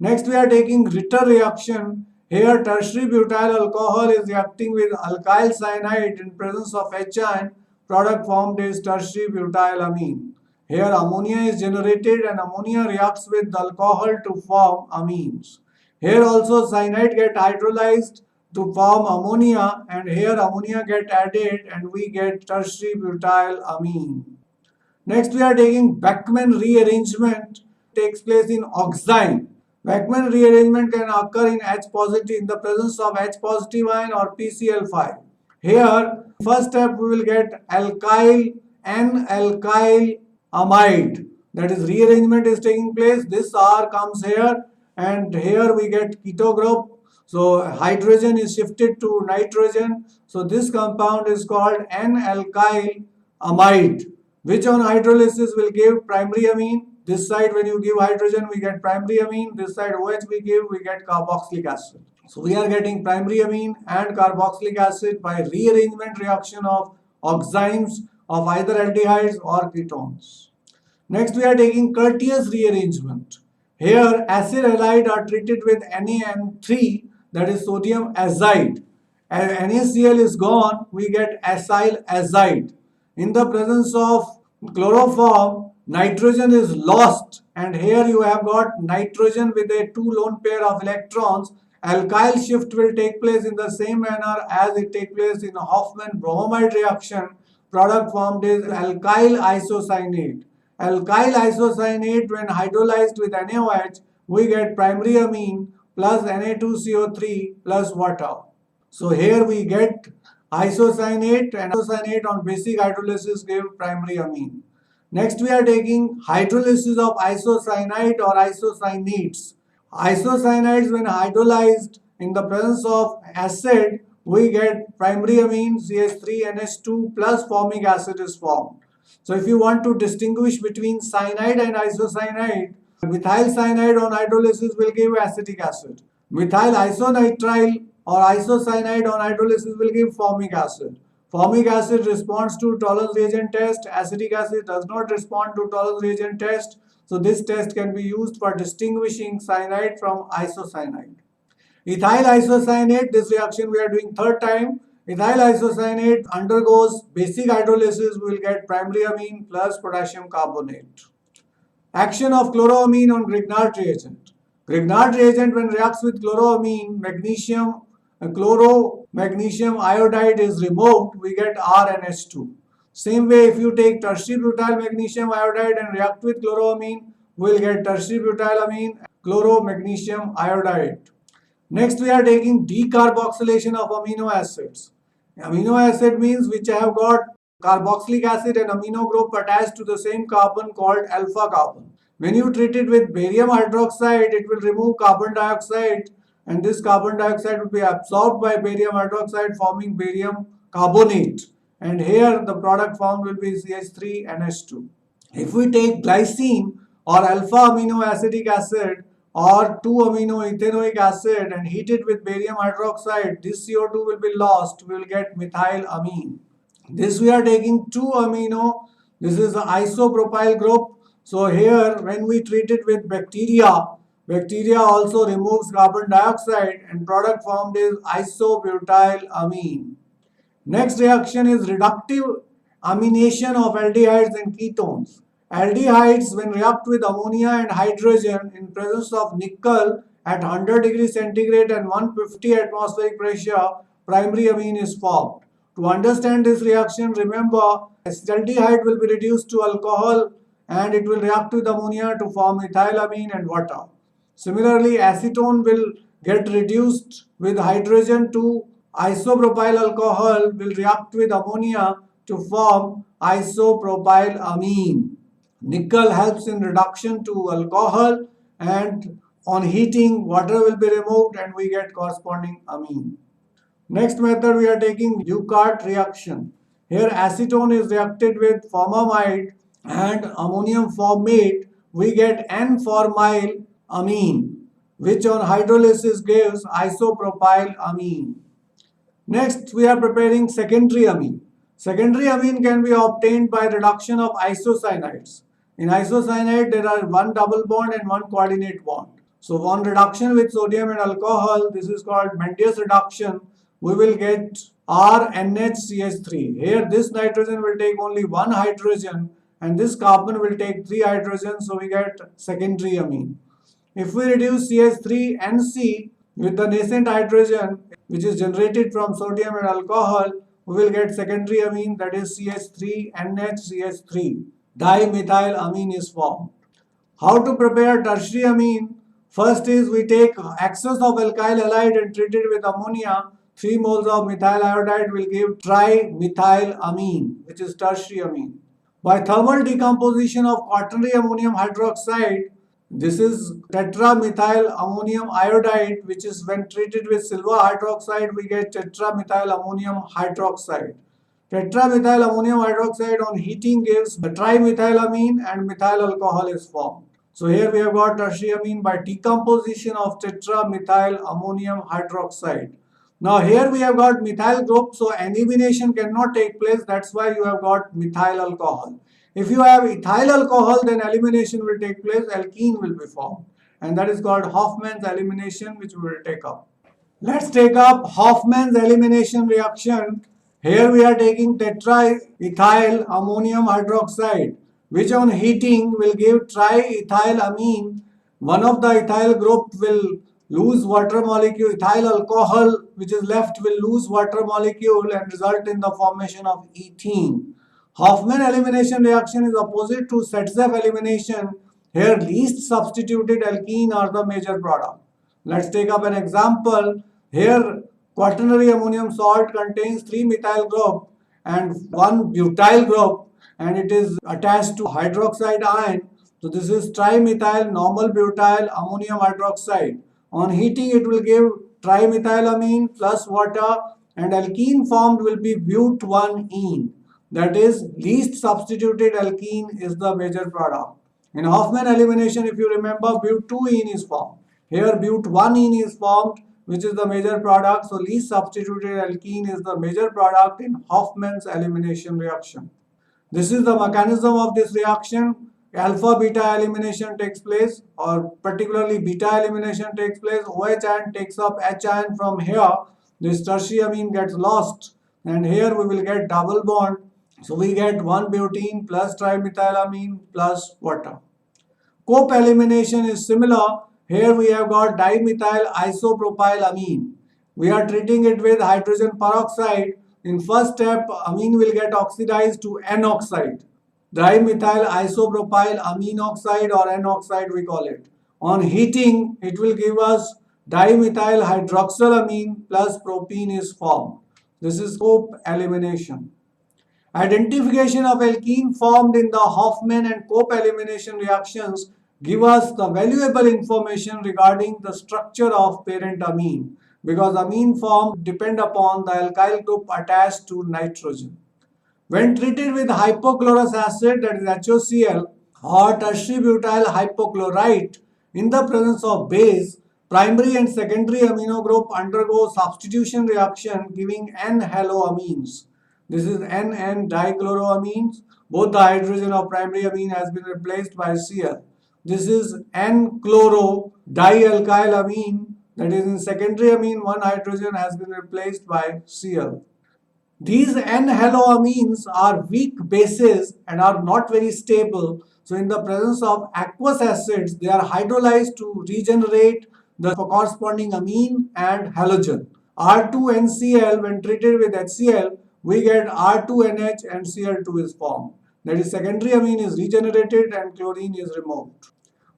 Next, we are taking Ritter reaction. Here, tertiary butyl alcohol is reacting with alkyl cyanide in presence of HN. Product formed is tertiary butylamine. Here, ammonia is generated and ammonia reacts with alcohol to form amines. Here also cyanide get hydrolyzed to form ammonia, and here ammonia get added and we get tertiary butylamine. Next, we are taking Beckmann rearrangement. Takes place in oxime. Beckmann rearrangement can occur in H positive in the presence of H positive ion or PCl5. Here, first step we will get alkyl N-alkyl amide. That is, rearrangement is taking place. This R comes here, and here we get keto group. So hydrogen is shifted to nitrogen. So this compound is called N-alkyl amide, which on hydrolysis will give primary amine. This side, when you give hydrogen, we get primary amine. This side, OH we give, we get carboxylic acid. So we are getting primary amine and carboxylic acid by rearrangement reaction of oximes of either aldehydes or ketones. Next, we are taking Curtius rearrangement. Here, acid halide are treated with NaN3, that is sodium azide. As NaCl is gone, we get acyl azide. In the presence of chloroform, nitrogen is lost, and here you have got nitrogen with a 2 lone pair of electrons. Alkyl shift will take place in the same manner as it takes place in a Hofmann-bromide reaction. Product formed is alkyl isocyanate. Alkyl isocyanate, when hydrolyzed with NaOH, we get primary amine plus Na2CO3 plus water. So here we get isocyanate, and isocyanate on basic hydrolysis give primary amine. Next, we are taking hydrolysis of isocyanate or isocyanates. Isocyanates, when hydrolyzed in the presence of acid, we get primary amine CH3NH2 plus formic acid is formed. So if you want to distinguish between cyanide and isocyanate, methyl cyanide on hydrolysis will give acetic acid. Methyl isonitrile or isocyanide on hydrolysis will give formic acid. Formic acid responds to tolerance reagent test. Acetic acid does not respond to tolerance reagent test. So this test can be used for distinguishing cyanide from isocyanide. Ethyl isocyanate, this reaction we are doing third time. Ethyl isocyanate undergoes basic hydrolysis, we will get primary amine plus potassium carbonate. Action of chloroamine on Grignard reagent. Grignard reagent, when reacts with chloroamine, chloro-magnesium iodide is removed, we get RNH2. Same way, if you take tertiary butyl magnesium iodide and react with chloroamine, we will get tertiary butylamine, chloro-magnesium iodide. Next, we are taking decarboxylation of amino acids. Amino acid means which have got carboxylic acid and amino group attached to the same carbon called alpha carbon. When you treat it with barium hydroxide, it will remove carbon dioxide, and this carbon dioxide will be absorbed by barium hydroxide, forming barium carbonate. And here the product formed will be CH3NH2. If we take glycine or alpha amino acetic acid or 2-amino-ethanoic acid and heat it with barium hydroxide, this CO2 will be lost, we will get methylamine. This we are taking 2-amino, this is the isopropyl group. So here when we treat it with bacteria, bacteria also removes carbon dioxide and product formed is isobutylamine. Next reaction is reductive amination of aldehydes and ketones. Aldehydes, when react with ammonia and hydrogen in presence of nickel at 100 degrees centigrade and 150 atmospheric pressure, primary amine is formed. To understand this reaction, remember acetaldehyde will be reduced to alcohol and it will react with ammonia to form ethylamine and water. Similarly, acetone will get reduced with hydrogen to isopropyl alcohol, will react with ammonia to form isopropylamine. Nickel helps in reduction to alcohol, and on heating water will be removed and we get corresponding amine. Next method we are taking Eucart reaction. Here acetone is reacted with formamide and ammonium formate, we get N-formyl amine, which on hydrolysis gives isopropylamine. Next, we are preparing secondary amine. Secondary amine can be obtained by reduction of isocyanates. In isocyanate, there are one double bond and one coordinate bond. So on reduction with sodium and alcohol, this is called Mende's reduction, we will get RNHCH3. Here this nitrogen will take only one hydrogen and this carbon will take three hydrogens, so we get secondary amine. If we reduce CH3NC with the nascent hydrogen which is generated from sodium and alcohol, we will get secondary amine, that is CH3NHCH3. Dimethylamine is formed. How to prepare tertiary amine? First is we take excess of alkyl halide and treat it with ammonia. 3 moles of methyl iodide will give trimethylamine, which is tertiary amine. By thermal decomposition of quaternary ammonium hydroxide, this is tetramethyl ammonium iodide, which is when treated with silver hydroxide, we get tetramethyl ammonium hydroxide. Tetramethyl ammonium hydroxide on heating gives trimethylamine and methyl alcohol is formed. So here we have got tertiary amine by decomposition of tetramethyl ammonium hydroxide. Now here we have got methyl group, so elimination cannot take place. That's why you have got methyl alcohol. If you have ethyl alcohol, then elimination will take place, alkene will be formed. And that is called Hofmann's elimination, which we will take up. Let's take up Hofmann's elimination reaction. Here we are taking tetraethyl ammonium hydroxide, which on heating will give triethylamine. One of the ethyl group will lose water molecule, ethyl alcohol which is left will lose water molecule and result in the formation of ethene. Hofmann elimination reaction is opposite to Setzeff elimination. Here least substituted alkene are the major product. Let's take up an example. Here quaternary ammonium salt contains 3 methyl group and 1 butyl group, and it is attached to hydroxide ion. So this is trimethyl normal butyl ammonium hydroxide. On heating it will give trimethylamine plus water and alkene formed will be but1-ene. That is least substituted alkene is the major product. In Hofmann elimination, if you remember, but2-ene is formed. Here but1-ene is formed, which is the major product. So least substituted alkene is the major product in Hofmann's elimination reaction. This is the mechanism of this reaction. Alpha beta elimination takes place, or particularly beta elimination takes place. OH ion takes up H ion from here. This tertiary amine gets lost, and here we will get double bond. So we get 1-butene plus trimethylamine plus water. Cope elimination is similar. Here we have got dimethyl isopropylamine. We are treating it with hydrogen peroxide. In first step, amine will get oxidized to N-oxide. Dimethyl isopropyl amine oxide or N-oxide we call it. On heating, it will give us dimethyl hydroxylamine plus propene is formed. This is Cope elimination. Identification of alkene formed in the Hofmann and Cope elimination reactions give us the valuable information regarding the structure of parent amine, because amine form depend upon the alkyl group attached to nitrogen. When treated with hypochlorous acid, that is HOCl, or tertiary butyl hypochlorite in the presence of base, primary and secondary amino group undergo substitution reaction giving N-haloamines. This is N dichloroamines. Both the hydrogen of primary amine has been replaced by Cl. This is N-chloro dialkylamine. That is in secondary amine, one hydrogen has been replaced by Cl. These N-haloamines are weak bases and are not very stable. So in the presence of aqueous acids, they are hydrolyzed to regenerate the corresponding amine and halogen. R2NCl, when treated with HCl, we get R2NH and Cl2 is formed. That is, secondary amine is regenerated and chlorine is removed.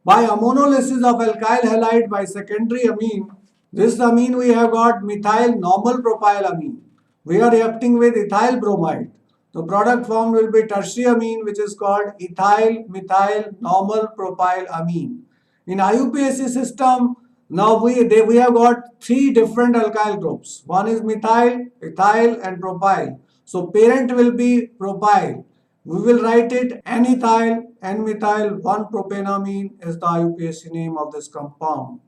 By ammonolysis of alkyl halide by secondary amine, this amine we have got methyl normal propylamine. We are reacting with ethyl bromide. The product formed will be tertiary amine, which is called ethyl methyl normal propylamine. In IUPAC system, now we have got 3 different alkyl groups. One is methyl, ethyl and propyl. So parent will be propyl. We will write it N-ethyl, N-methyl, 1-propanamine is the IUPAC name of this compound.